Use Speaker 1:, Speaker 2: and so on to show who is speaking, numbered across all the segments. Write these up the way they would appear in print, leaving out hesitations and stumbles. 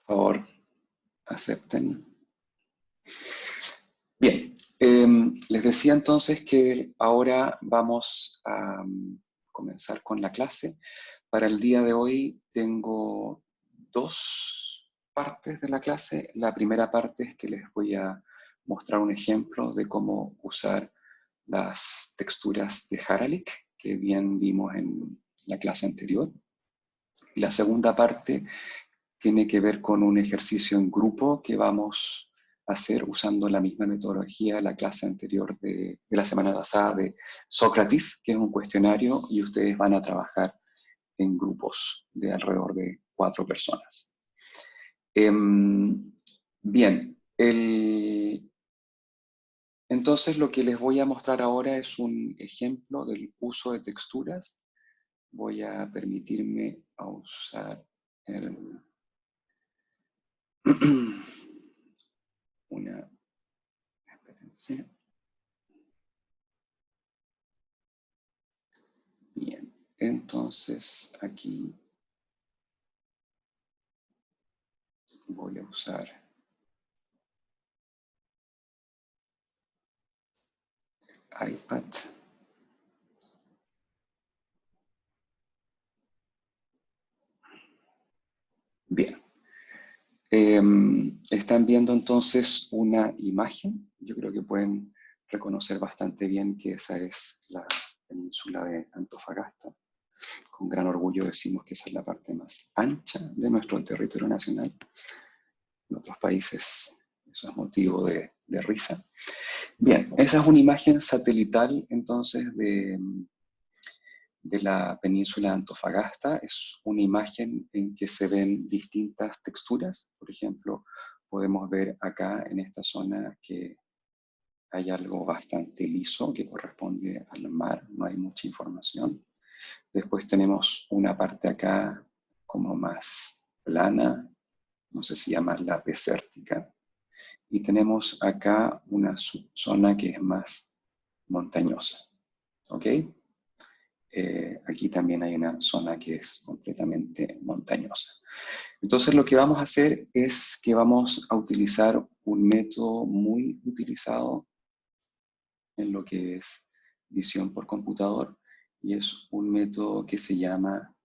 Speaker 1: favor, acepten. Bien, les decía entonces que ahora vamos a comenzar con la clase. Para el día de hoy tengo dos partes de la clase. La primera parte es que les voy a mostrar un ejemplo de cómo usar las texturas de Haralick, que bien vimos en la clase anterior. Y la segunda parte tiene que ver con un ejercicio en grupo que vamos a hacer usando la misma metodología de la clase anterior de la semana pasada de Socrative, que es un cuestionario y ustedes van a trabajar en grupos de alrededor de 4 personas. Bien, entonces lo que les voy a mostrar ahora es un ejemplo del uso de texturas. Voy a permitirme usar espérense. Bien, entonces aquí voy a usar iPad. Bien. Están viendo entonces una imagen. Yo creo que pueden reconocer bastante bien que esa es la península de Antofagasta. Con gran orgullo decimos que esa es la parte más ancha de nuestro territorio nacional. En otros países eso es motivo de risa. Bien, esa es una imagen satelital entonces de la península de Antofagasta. Es una imagen en que se ven distintas texturas. Por ejemplo, podemos ver acá en esta zona que hay algo bastante liso que corresponde al mar, no hay mucha información. Después tenemos una parte acá como más plana, no sé si llamarla desértica. Y tenemos acá una zona que es más montañosa. ¿Ok? Aquí también hay una zona que es completamente montañosa. Entonces lo que vamos a hacer es que vamos a utilizar un método muy utilizado en lo que es visión por computador y es un método que se llama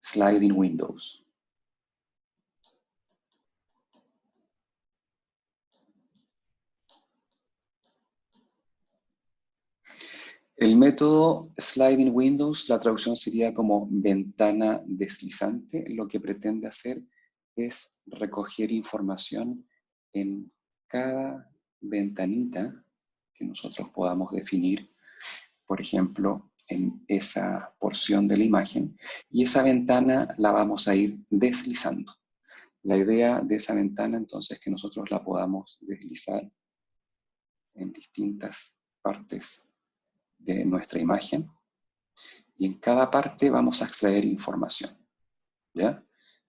Speaker 1: Sliding Windows. El método Sliding Windows, la traducción sería como ventana deslizante. Lo que pretende hacer es recoger información en cada ventanita que nosotros podamos definir, por ejemplo, en esa porción de la imagen, y esa ventana la vamos a ir deslizando. La idea de esa ventana entonces es que nosotros la podamos deslizar en distintas partes de nuestra imagen y en cada parte vamos a extraer información. ¿Ya?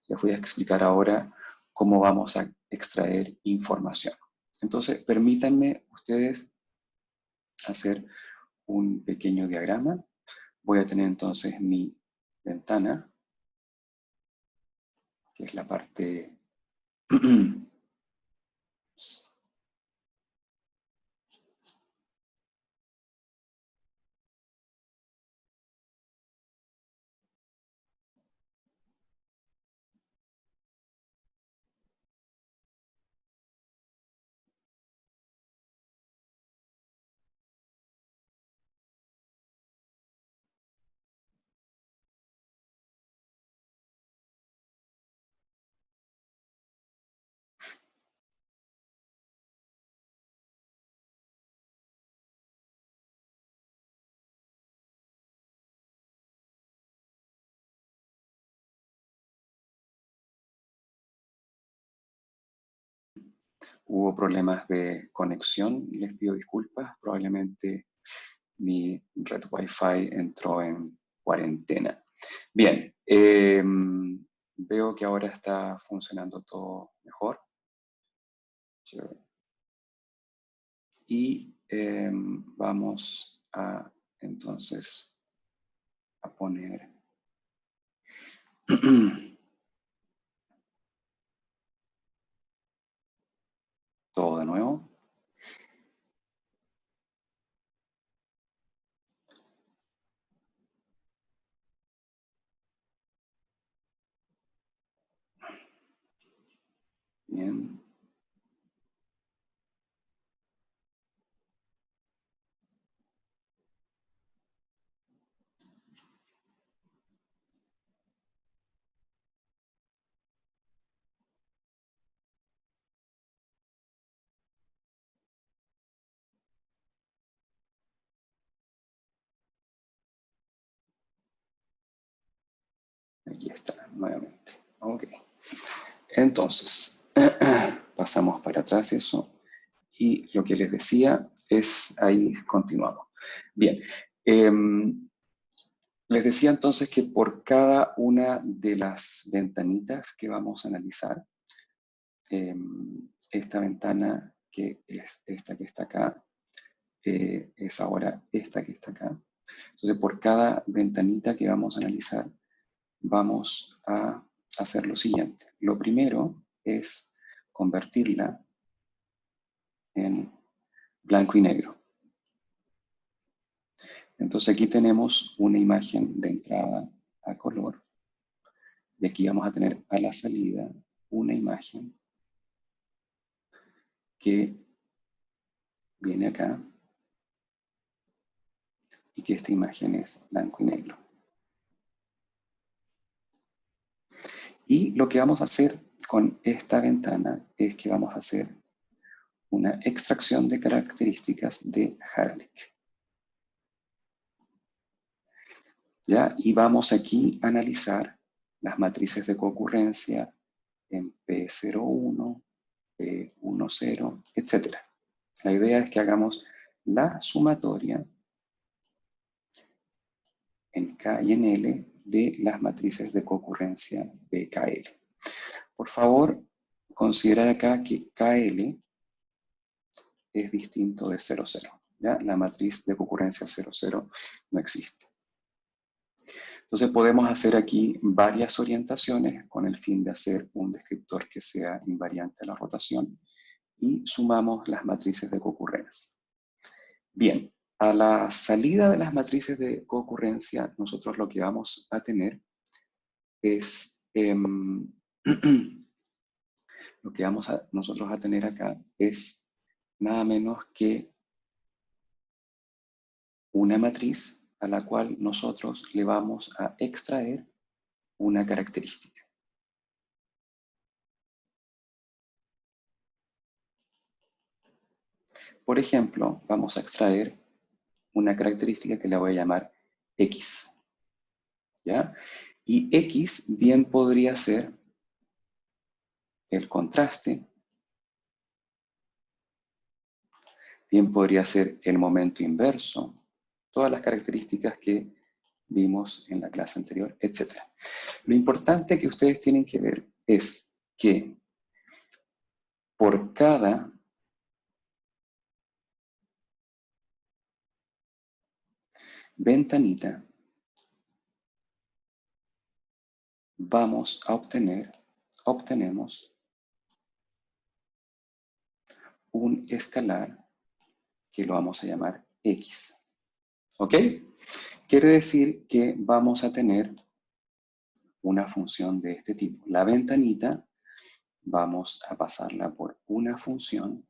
Speaker 1: Les voy a explicar ahora cómo vamos a extraer información. Entonces, permítanme ustedes hacer un pequeño diagrama. Voy a tener entonces mi ventana, que es la parte hubo problemas de conexión, les pido disculpas, probablemente mi red Wi-Fi entró en cuarentena. Bien, veo que ahora está funcionando todo mejor. Y vamos a entonces a poner Bien. Aquí está, nuevamente. Ok. Entonces, pasamos para atrás eso. Y lo que les decía es, ahí continuamos. Bien. Les decía entonces que por cada una de las ventanitas que vamos a analizar, esta ventana que es esta que está acá, es ahora esta que está acá. Entonces, por cada ventanita que vamos a analizar, vamos a hacer lo siguiente. Lo primero es convertirla en blanco y negro. Entonces aquí tenemos una imagen de entrada a color. Y aquí vamos a tener a la salida una imagen que viene acá y que esta imagen es blanco y negro. Y lo que vamos a hacer con esta ventana es que vamos a hacer una extracción de características de Haralick. ¿Ya? Y vamos aquí a analizar las matrices de concurrencia en P01, P10, etc. La idea es que hagamos la sumatoria en K y en L de las matrices de concurrencia PKL. Por favor, considerar acá que KL es distinto de 0, 0. ¿Ya? La matriz de concurrencia 0, 0 no existe. Entonces podemos hacer aquí varias orientaciones con el fin de hacer un descriptor que sea invariante a la rotación y sumamos las matrices de concurrencia. Bien, a la salida de las matrices de concurrencia, nosotros lo que vamos a tener es, lo que vamos a nosotros a tener acá es nada menos que una matriz a la cual nosotros le vamos a extraer una característica. Por ejemplo, vamos a extraer una característica que la voy a llamar X. ¿Ya? Y X bien podría ser el contraste, bien podría ser el momento inverso, todas las características que vimos en la clase anterior, etc. Lo importante que ustedes tienen que ver es que por cada ventanita vamos a obtenemos un escalar que lo vamos a llamar X. ¿Ok? Quiere decir que vamos a tener una función de este tipo. La ventanita vamos a pasarla por una función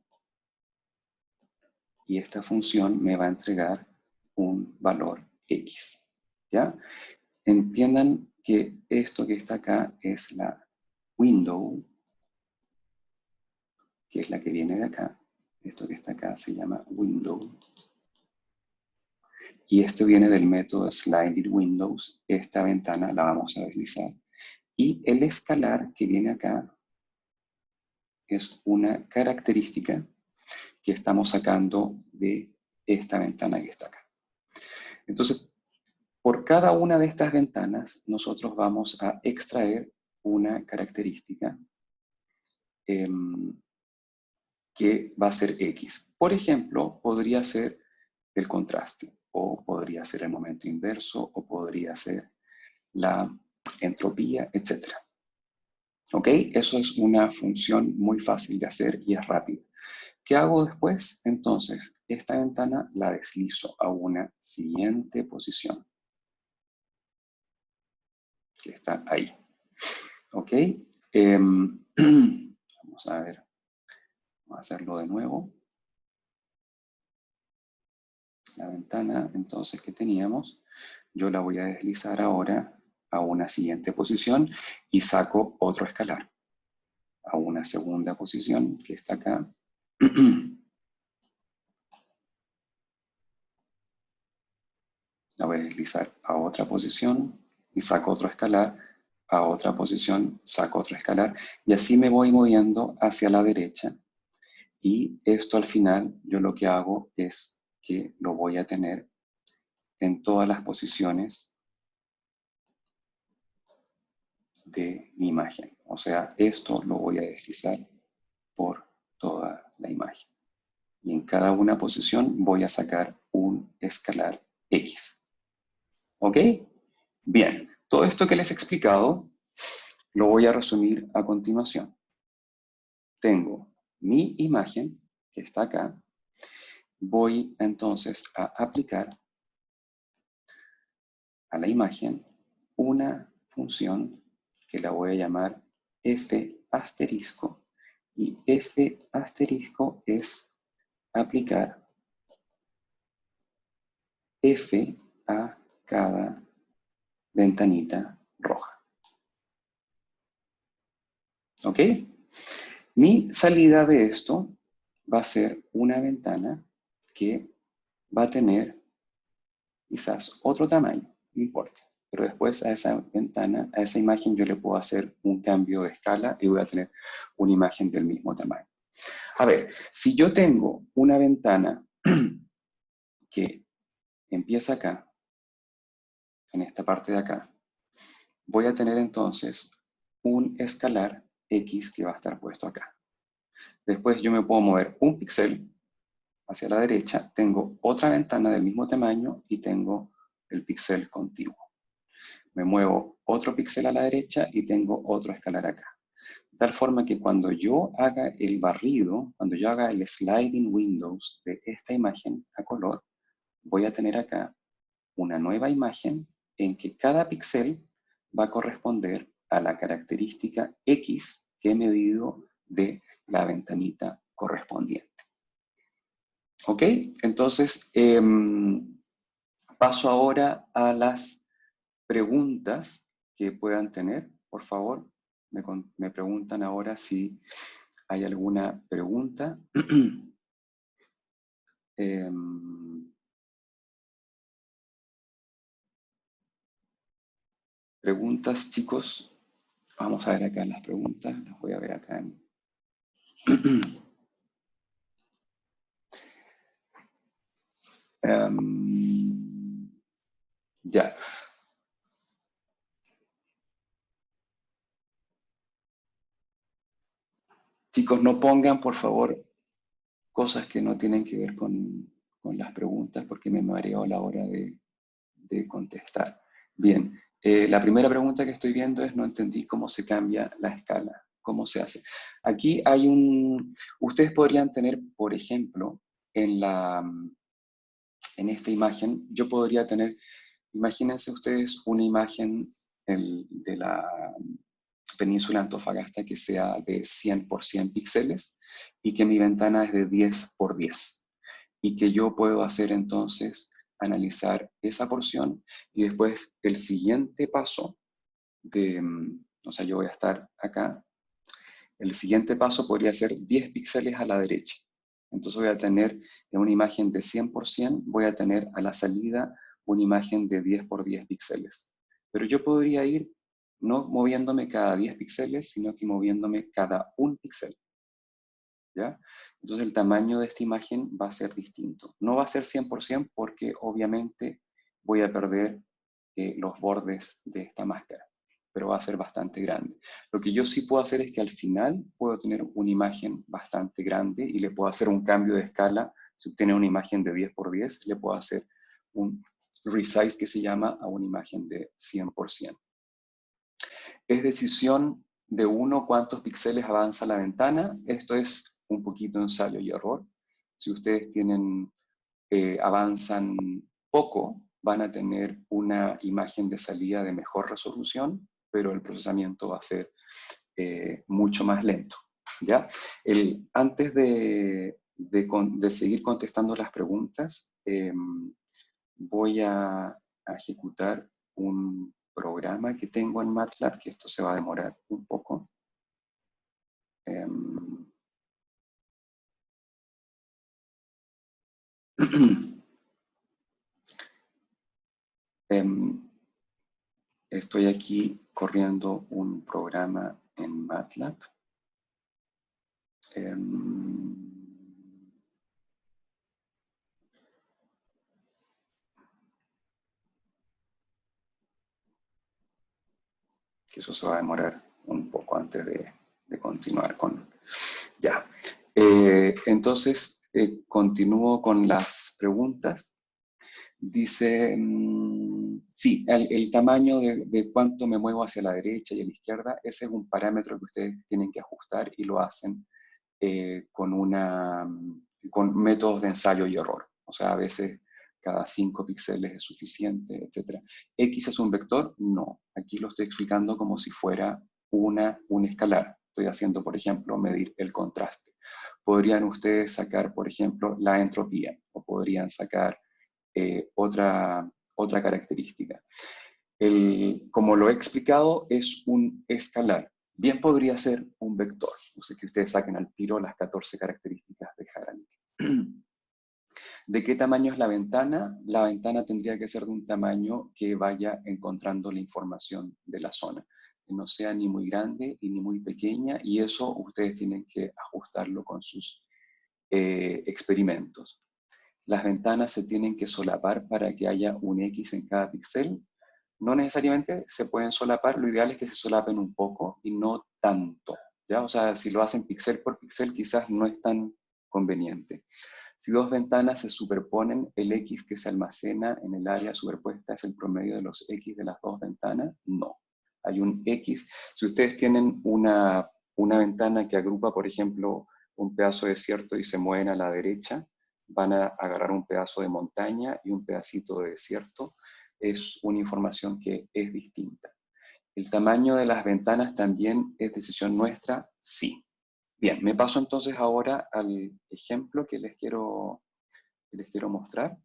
Speaker 1: y esta función me va a entregar un valor X. ¿Ya? Entiendan que esto que está acá es la window, que es la que viene de acá. Esto que está acá se llama window. Y esto viene del método sliding windows. Esta ventana la vamos a deslizar. Y el escalar que viene acá es una característica que estamos sacando de esta ventana que está acá. Entonces, por cada una de estas ventanas, nosotros vamos a extraer una característica que va a ser X. Por ejemplo, podría ser el contraste, o podría ser el momento inverso, o podría ser la entropía, etc. ¿Ok? Eso es una función muy fácil de hacer y es rápida. ¿Qué hago después? Entonces, esta ventana la deslizo a una siguiente posición, que está ahí. ¿Ok? Vamos a ver, vamos a hacerlo de nuevo. La ventana, entonces, que teníamos, yo la voy a deslizar ahora a una siguiente posición y saco otro escalar a una segunda posición que está acá. La voy a deslizar a otra posición y saco otro escalar, a otra posición, saco otro escalar, y así me voy moviendo hacia la derecha. Y esto al final, yo lo que hago es que lo voy a tener en todas las posiciones de mi imagen. O sea, esto lo voy a deslizar por toda la imagen. Y en cada una posición voy a sacar un escalar X. ¿Ok? Bien, todo esto que les he explicado lo voy a resumir a continuación. Tengo mi imagen, que está acá. Voy entonces a aplicar a la imagen una función que la voy a llamar f asterisco. Y f asterisco es aplicar f a cada ventanita roja. ¿Ok? Mi salida de esto va a ser una ventana que va a tener quizás otro tamaño, no importa. Pero después a esa ventana, a esa imagen yo le puedo hacer un cambio de escala y voy a tener una imagen del mismo tamaño. A ver, si yo tengo una ventana que empieza acá, en esta parte de acá, voy a tener entonces un escalar X que va a estar puesto acá. Después yo me puedo mover un píxel hacia la derecha, tengo otra ventana del mismo tamaño y tengo el píxel contiguo. Me muevo otro píxel a la derecha y tengo otro escalar acá. De tal forma que cuando yo haga el barrido, cuando yo haga el sliding windows de esta imagen a color, voy a tener acá una nueva imagen en que cada píxel va a corresponder a la característica X que he medido de la ventanita correspondiente. ¿Ok? Entonces, paso ahora a las preguntas que puedan tener. Por favor, me preguntan ahora si hay alguna pregunta. Preguntas, chicos. Vamos a ver acá las preguntas. Las voy a ver acá en... Ya. Chicos, no pongan, por favor, cosas que no tienen que ver con las preguntas porque me mareo a la hora de contestar. Bien, la primera pregunta que estoy viendo es, no entendí cómo se cambia la escala, cómo se hace. Aquí hay ustedes podrían tener, por ejemplo, en esta imagen, yo podría tener, imagínense ustedes una imagen de la península Antofagasta que sea de 100 por 100 píxeles y que mi ventana es de 10 por 10. Y que yo puedo hacer entonces analizar esa porción y después el siguiente paso o sea, yo voy a estar acá, el siguiente paso podría ser 10 píxeles a la derecha. Entonces voy a tener en una imagen de 100 por 100, voy a tener a la salida una imagen de 10 por 10 píxeles. Pero yo podría ir no moviéndome cada 10 píxeles, sino que moviéndome cada 1 píxel. ¿Ya? Entonces el tamaño de esta imagen va a ser distinto. No va a ser 100% porque obviamente voy a perder los bordes de esta máscara, pero va a ser bastante grande. Lo que yo sí puedo hacer es que al final puedo tener una imagen bastante grande y le puedo hacer un cambio de escala. Si obtiene una imagen de 10 por 10, le puedo hacer un resize que se llama a una imagen de 100%. Es decisión de uno cuántos píxeles avanza la ventana. Esto es un poquito ensayo y error. Si ustedes avanzan poco, van a tener una imagen de salida de mejor resolución, pero el procesamiento va a ser mucho más lento. ¿Ya? Antes de seguir contestando las preguntas, voy a ejecutar un programa que tengo en MATLAB, que esto se va a demorar un poco. Estoy aquí corriendo un programa en MATLAB. Que eso se va a demorar un poco antes de continuar con... Ya. Entonces, continúo con las preguntas. Dice, sí, el tamaño de cuánto me muevo hacia la derecha y a la izquierda, ese es un parámetro que ustedes tienen que ajustar y lo hacen con métodos de ensayo y error. O sea, a veces cada 5 píxeles es suficiente, etc. ¿X es un vector? No. Aquí lo estoy explicando como si fuera un escalar. Estoy haciendo, por ejemplo, medir el contraste. Podrían ustedes sacar, por ejemplo, la entropía, o podrían sacar otra característica. Como lo he explicado, es un escalar. Bien podría ser un vector. No sé que ustedes saquen al tiro las 14 características de Haralick. ¿De qué tamaño es la ventana? La ventana tendría que ser de un tamaño que vaya encontrando la información de la zona. Que no sea ni muy grande ni muy pequeña, y eso ustedes tienen que ajustarlo con sus experimentos. Las ventanas se tienen que solapar para que haya un X en cada píxel. No necesariamente se pueden solapar, lo ideal es que se solapen un poco y no tanto, ¿ya? O sea, si lo hacen píxel por píxel quizás no es tan conveniente. Si dos ventanas se superponen, el X que se almacena en el área superpuesta es el promedio de los X de las dos ventanas. No. Hay un X. Si ustedes tienen una ventana que agrupa, por ejemplo, un pedazo de desierto y se mueven a la derecha, van a agarrar un pedazo de montaña y un pedacito de desierto. Es una información que es distinta. ¿El tamaño de las ventanas también es decisión nuestra? Sí. Bien, me paso entonces ahora al ejemplo que les quiero mostrar.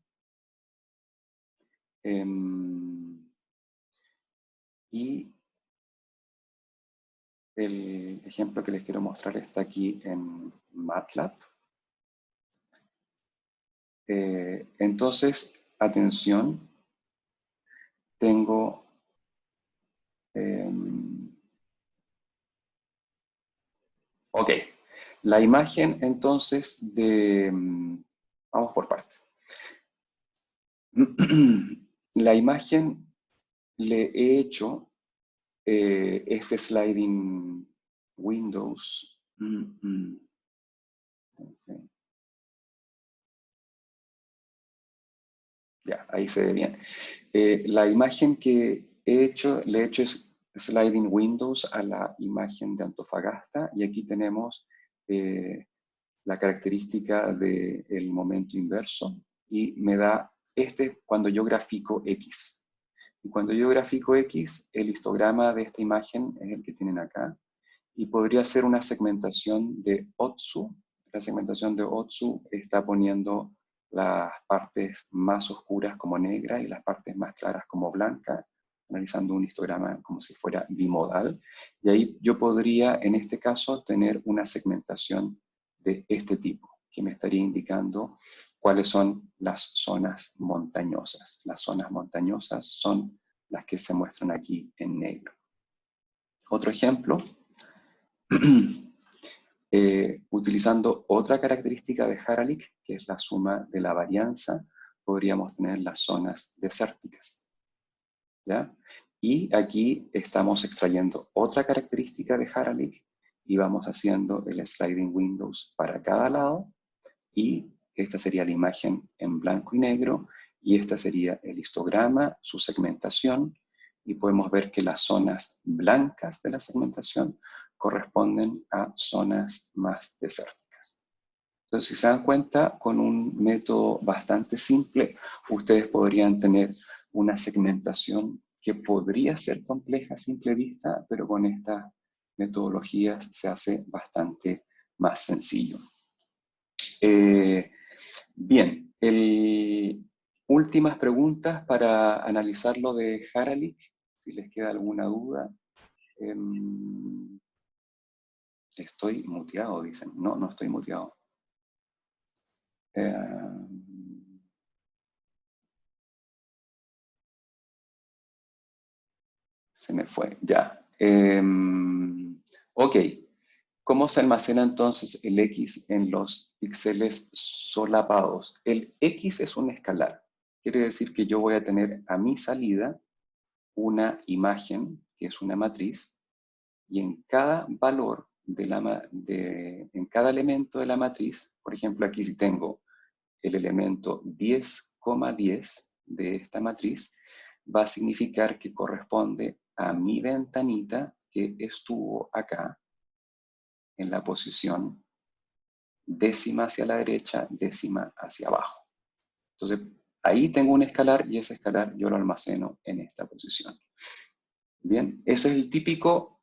Speaker 1: Y el ejemplo que les quiero mostrar está aquí en MATLAB. Entonces, atención, tengo... ok, la imagen entonces de... vamos por partes. La imagen le he hecho este sliding windows. Sí. Ya, ahí se ve bien. La imagen que he hecho, le he hecho es sliding windows a la imagen de Antofagasta, y aquí tenemos la característica del momento inverso, y me da cuando yo grafico X. Y cuando yo grafico X, el histograma de esta imagen es el que tienen acá, y podría ser una segmentación de Otsu. La segmentación de Otsu está poniendo las partes más oscuras como negra y las partes más claras como blanca, analizando un histograma como si fuera bimodal. Y ahí yo podría, en este caso, tener una segmentación de este tipo, que me estaría indicando cuáles son las zonas montañosas. Las zonas montañosas son las que se muestran aquí en negro. Otro ejemplo, utilizando otra característica de Haralick, que es la suma de la varianza, podríamos tener las zonas desérticas. ¿Ya? Y aquí estamos extrayendo otra característica de Haralick y vamos haciendo el sliding windows para cada lado, y esta sería la imagen en blanco y negro, y esta sería el histograma, su segmentación, y podemos ver que las zonas blancas de la segmentación corresponden a zonas más desérticas. Entonces, si se dan cuenta, con un método bastante simple, ustedes podrían tener una segmentación que podría ser compleja a simple vista, pero con estas metodologías se hace bastante más sencillo. Bien, últimas preguntas para analizar lo de Haralick, si les queda alguna duda. Estoy muteado, dicen. No, no estoy muteado. Se me fue, ya. Ok. ¿Cómo se almacena entonces el X en los píxeles solapados? El X es un escalar. Quiere decir que yo voy a tener a mi salida una imagen, que es una matriz, y en cada valor en cada elemento de la matriz, por ejemplo, aquí si tengo el elemento 10,10 de esta matriz, va a significar que corresponde a mi ventanita que estuvo acá, en la posición décima hacia la derecha, décima hacia abajo. Entonces, ahí tengo un escalar y ese escalar yo lo almaceno en esta posición. Bien, ese es el típico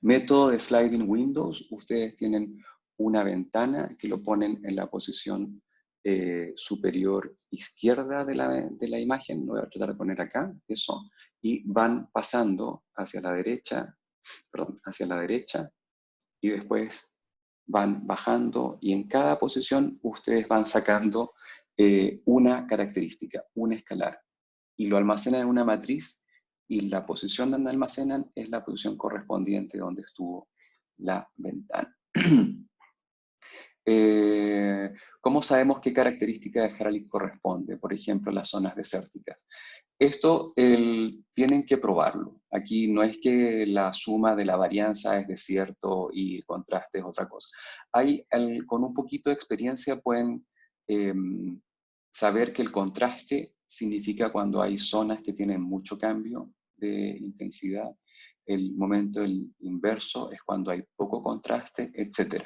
Speaker 1: método de sliding windows. Ustedes tienen una ventana que lo ponen en la posición superior izquierda de la imagen. Lo voy a tratar de poner acá, eso. Y van pasando hacia la derecha, perdón, hacia la derecha, y después van bajando, y en cada posición ustedes van sacando una característica, un escalar, y lo almacenan en una matriz, y la posición donde almacenan es la posición correspondiente donde estuvo la ventana. ¿Cómo sabemos qué característica de Haralick corresponde? Por ejemplo, las zonas desérticas. Esto tienen que probarlo. Aquí no es que la suma de la varianza es desierto y el contraste es otra cosa. Con un poquito de experiencia pueden saber que el contraste significa cuando hay zonas que tienen mucho cambio de intensidad. El momento inverso es cuando hay poco contraste, etc.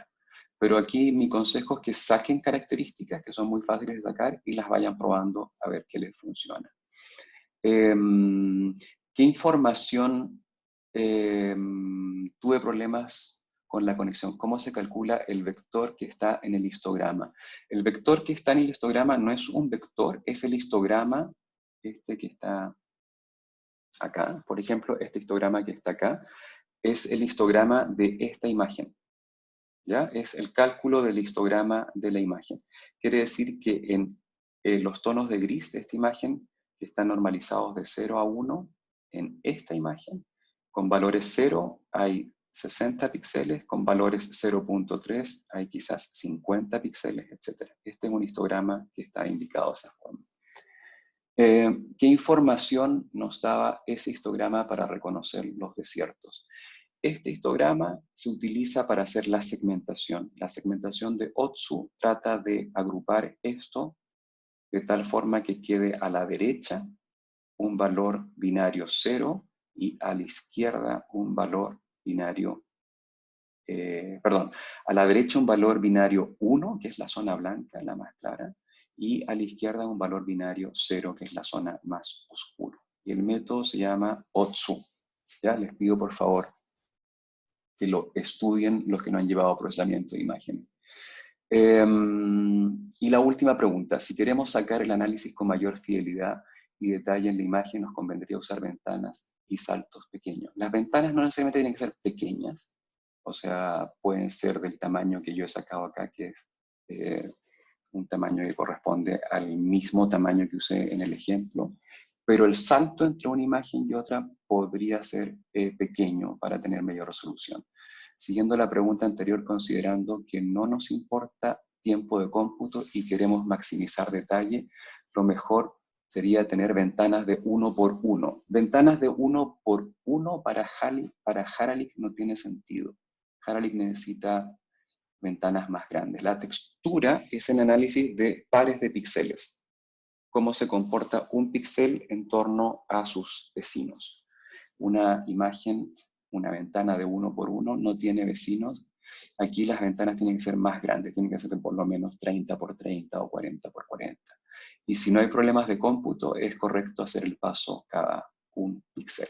Speaker 1: Pero aquí mi consejo es que saquen características que son muy fáciles de sacar y las vayan probando a ver qué les funciona. ¿Qué información tuve problemas con la conexión? ¿Cómo se calcula el vector que está en el histograma? El vector que está en el histograma no es un vector, es el histograma este que está acá. Por ejemplo, este histograma que está acá es el histograma de esta imagen. ¿Ya? Es el cálculo del histograma de la imagen. Quiere decir que en los tonos de gris de esta imagen, que están normalizados de 0 a 1, en esta imagen, con valores 0 hay 60 píxeles, con valores 0.3 hay quizás 50 píxeles, etc. Este es un histograma que está indicado de esa forma. ¿Qué información nos daba ese histograma para reconocer los desiertos? Este histograma se utiliza para hacer la segmentación. La segmentación de Otsu trata de agrupar esto de tal forma que quede a la derecha un valor binario 0 y a la izquierda un valor binario, a la derecha un valor binario 1, que es la zona blanca, la más clara, y a la izquierda un valor binario 0, que es la zona más oscura. Y el método se llama Otsu. Ya les pido por favor que lo estudien los que no han llevado procesamiento de imágenes. Y la última pregunta, si queremos sacar el análisis con mayor fidelidad y detalle en la imagen, nos convendría usar ventanas y saltos pequeños. Las ventanas no necesariamente tienen que ser pequeñas, o sea, pueden ser del tamaño que yo he sacado acá, que es un tamaño que corresponde al mismo tamaño que usé en el ejemplo, pero el salto entre una imagen y otra podría ser pequeño para tener mayor resolución. Siguiendo la pregunta anterior, considerando que no nos importa tiempo de cómputo y queremos maximizar detalle, lo mejor sería tener ventanas de 1 por 1. Ventanas de 1 por 1 para Haralick no tiene sentido. Haralick necesita ventanas más grandes. La textura es el análisis de pares de píxeles. Cómo se comporta un píxel en torno a sus vecinos. Una imagen, una ventana de 1 por 1 no tiene vecinos. Aquí las ventanas tienen que ser más grandes, tienen que ser por lo menos 30 por 30 o 40 por 40. Y si no hay problemas de cómputo, es correcto hacer el paso cada un píxel.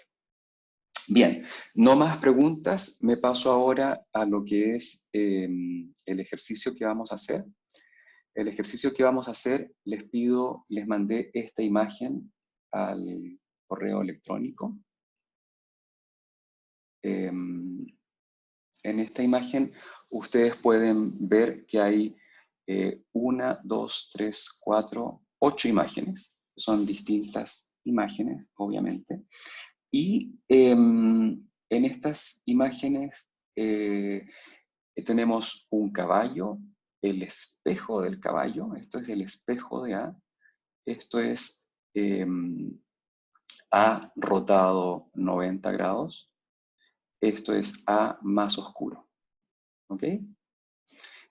Speaker 1: Bien, no más preguntas. Me paso ahora a lo que es el ejercicio que vamos a hacer. El ejercicio que vamos a hacer, les pido, les mandé esta imagen al correo electrónico. En esta imagen ustedes pueden ver que hay 1, 2, 3, 4, 8 imágenes. Son distintas imágenes, obviamente. Y en estas imágenes tenemos un caballo, el espejo del caballo, esto es el espejo de A, esto es A rotado 90 grados, esto es A más oscuro, ¿ok?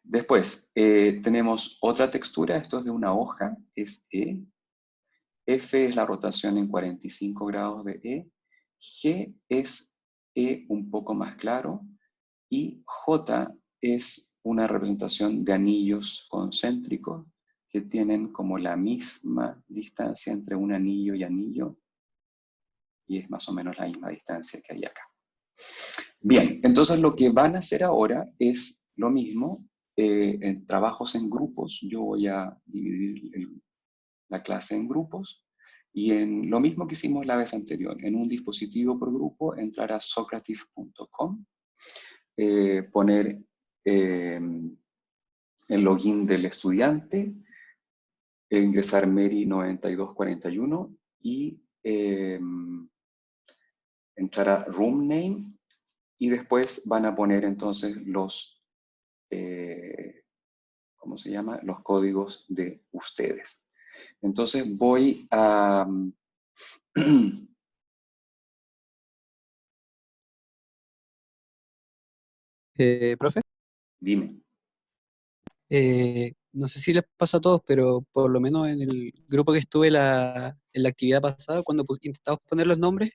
Speaker 1: Después tenemos otra textura, esto es de una hoja, es E, F es la rotación en 45 grados de E, G es E un poco más claro, y J es una representación de anillos concéntricos que tienen como la misma distancia entre un anillo y anillo, y es más o menos la misma distancia que hay acá. Bien, entonces lo que van a hacer ahora es lo mismo, en trabajos en grupos. Yo voy a dividir la clase en grupos, y en lo mismo que hicimos la vez anterior, en un dispositivo por grupo, entrar a socrative.com, poner el login del estudiante, ingresar Mary9241 y entrar a room name, y después van a poner entonces los, ¿cómo se llama? Los códigos de ustedes. Entonces voy a...
Speaker 2: Profe,
Speaker 1: Dime.
Speaker 2: no sé si les pasa a todos, pero por lo menos en el grupo que estuve en la actividad pasada, cuando intentamos poner los nombres,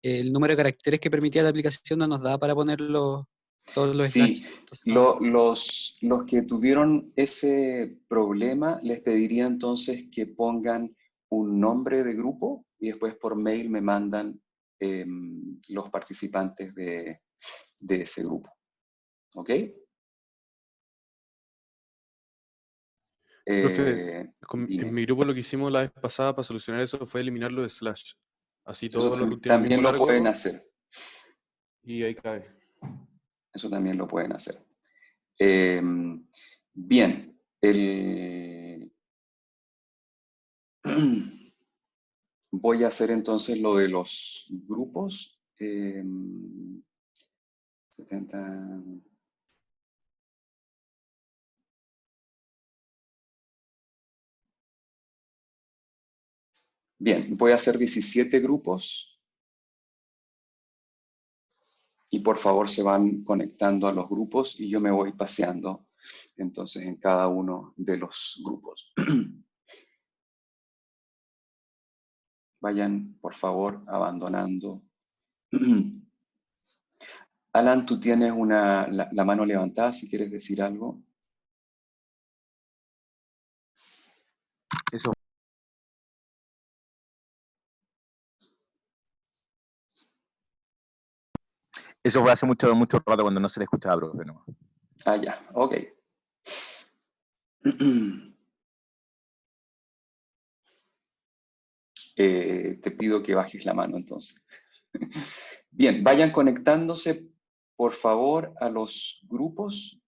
Speaker 2: el número de caracteres que permitía la aplicación no nos daba para poner todos los slash.
Speaker 1: Sí,
Speaker 2: Entonces, no.
Speaker 1: los que tuvieron ese problema, les pediría entonces que pongan un nombre de grupo y después por mail me mandan los participantes de ese grupo. ¿Ok?
Speaker 3: Profe, en
Speaker 1: Dime.
Speaker 3: mi grupo lo que hicimos la vez pasada para solucionar eso fue eliminar los slash. Así
Speaker 1: Eso
Speaker 3: todos los tienen el
Speaker 1: también
Speaker 3: mismo
Speaker 1: lo pueden
Speaker 3: largo
Speaker 1: hacer.
Speaker 3: y ahí cabe.
Speaker 1: Eso también lo pueden hacer. Eh, bien. Voy a hacer entonces lo de los grupos. 70. Bien, voy a hacer 17 grupos y por favor se van conectando a los grupos y yo me voy paseando entonces en cada uno de los grupos. Vayan por favor abandonando. Alan, tú tienes la mano levantada si quieres decir algo.
Speaker 4: Eso, eso fue hace mucho, mucho rato cuando no se le escuchaba, profe. ¿No?
Speaker 1: Ah, ya, ok. Te pido que bajes la mano entonces. Bien, vayan conectándose por favor a los grupos.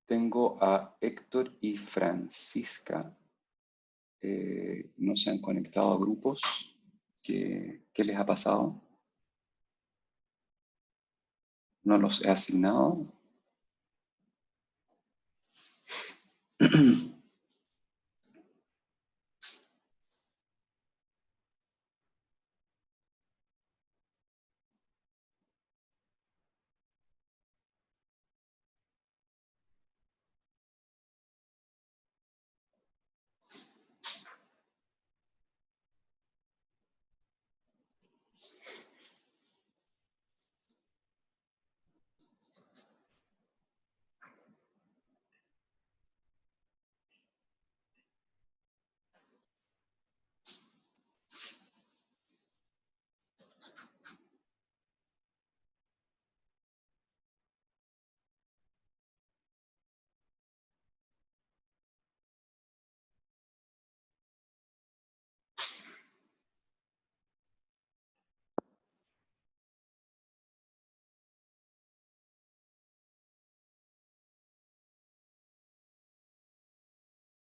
Speaker 1: Tengo a Héctor y Francisca. No se han conectado a grupos. ¿Qué les ha pasado? No los he asignado.